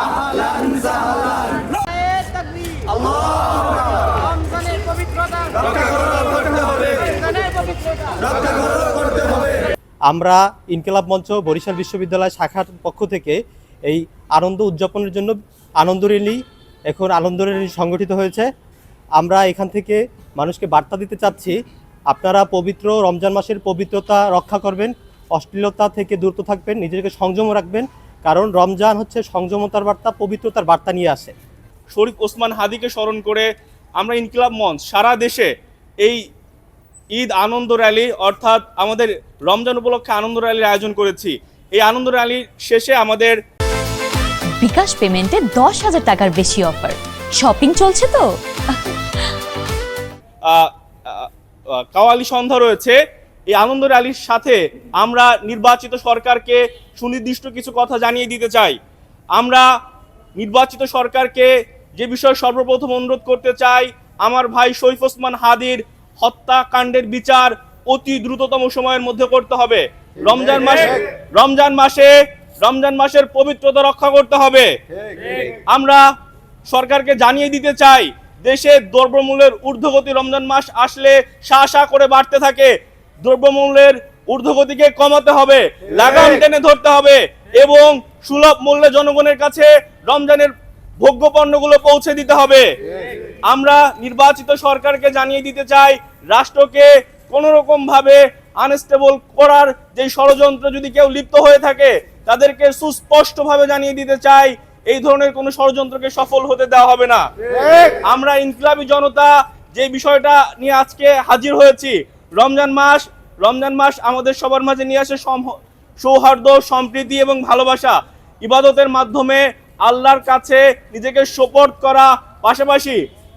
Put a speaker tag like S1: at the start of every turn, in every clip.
S1: আহলান সাহলান।
S2: তাকবীর, আল্লাহু আকবার। রমজানের পবিত্রতা রক্ষা করতে হবে, রমজানের পবিত্রতা রক্ষা করতে হবে।
S3: আমরা ইনকিলাব মঞ্চ বরিশাল বিশ্ববিদ্যালয় শাখার পক্ষ থেকে এই আনন্দ উদযাপনের জন্য আনন্দ র্যালি সংগঠিত হয়েছে। আমরা এখান থেকে মানুষকে বার্তা দিতে চাচ্ছি, আপনারা পবিত্র রমজান মাসের পবিত্রতা রক্ষা করবেন, অশ্লীলতা থেকে দূরত থাকবেন, নিজেকে সংযম রাখবেন, কারণ রমজান হচ্ছে সংযমতার বার্তা, পবিত্রতার বার্তা নিয়ে আসে।
S4: শরীফ ওসমান হাদিকে স্মরণ করে আমরা ইনকিলাব মঞ্চ সারা দেশে এই ঈদ আনন্দ র্যালি অর্থাৎ আমাদের রমজান উপলক্ষে আনন্দ র্যালির আয়োজন করেছি। এই আনন্দ র্যালির শেষে আমাদের
S5: বিকাশ পেমেন্টে 10,000 টাকার বেশি অফার, শপিং চলছে তো।
S4: কাওয়ালি সন্ধ্যা রয়েছে। এই আনন্দ র্যালির সাথে আমরা নির্বাচিত সরকারকে সুনির্দিষ্ট কিছু কথা জানিয়ে দিতে চাই। আমরা নির্বাচিত সরকারকে যে বিষয়ে সর্বপ্রথম অনুরোধ করতে চাই, আমার ভাই শরীফ ওসমান হাদির হত্যাকাণ্ডের বিচার অতি দ্রুততম সময়ের মধ্যে করতে হবে। রমজান মাসের পবিত্রতা রক্ষা করতে হবে। আমরা সরকারকে জানিয়ে দিতে চাই, দেশে দ্রব্যমূল্যের ঊর্ধ্বগতি রমজান মাস আসলে শা করে বাড়তে থাকে। দ্রব্যমূল্যের ঊর্ধ্বগতিকে কমাতে হবে, লাগাম টেনে ধরতে হবে এবং সুলভ মূল্যে জনগণের কাছে রমজানের ভোগ্যপণ্যগুলো পৌঁছে দিতে হবে। আমরা নির্বাচিত সরকারকে জানিয়ে দিতে চাই, রাষ্ট্রকে কোনো রকম ভাবে আনস্টেবল করার যে ষড়যন্ত্র যদি কেউ লিপ্ত হয়ে থাকে, তাদেরকে সুস্পষ্টভাবে জানিয়ে দিতে চাই, এই ধরনের কোনো ষড়যন্ত্রকে সফল হতে দেওয়া হবে না। আমরা ইনকিলাবি জনতা যে বিষয়টা নিয়ে আজকে হাজির হয়েছি, রমজান মাস আমাদের সবার মাঝে নিয়ে আসে সৌহার্দ্য, সম্প্রীতি এবং ভালোবাসা। ইবাদতের মাধ্যমে আল্লাহর কাছে নিজেকে সোপর্দ করা, পাশাপাশি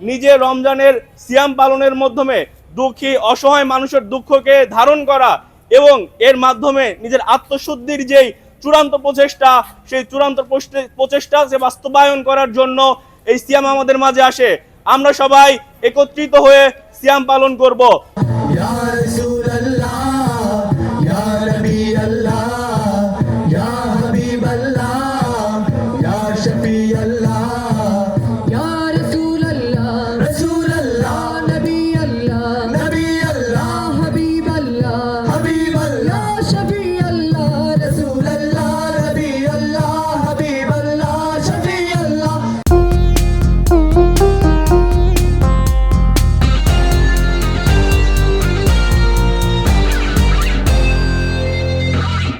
S4: নিজে রমজানের সিয়াম পালনের মাধ্যমে দুঃখী অসহায় মানুষের দুঃখকে ধারণ করা এবং এর মাধ্যমে নিজের আত্মশুদ্ধির যেই চূড়ান্ত প্রচেষ্টা, সেই চূড়ান্ত প্রচেষ্টাকে বাস্তবায়ন করার জন্য এই সিয়াম আমাদের মাঝে আসে। আমরা সবাই একত্রিত হয়ে সিয়াম পালন করব।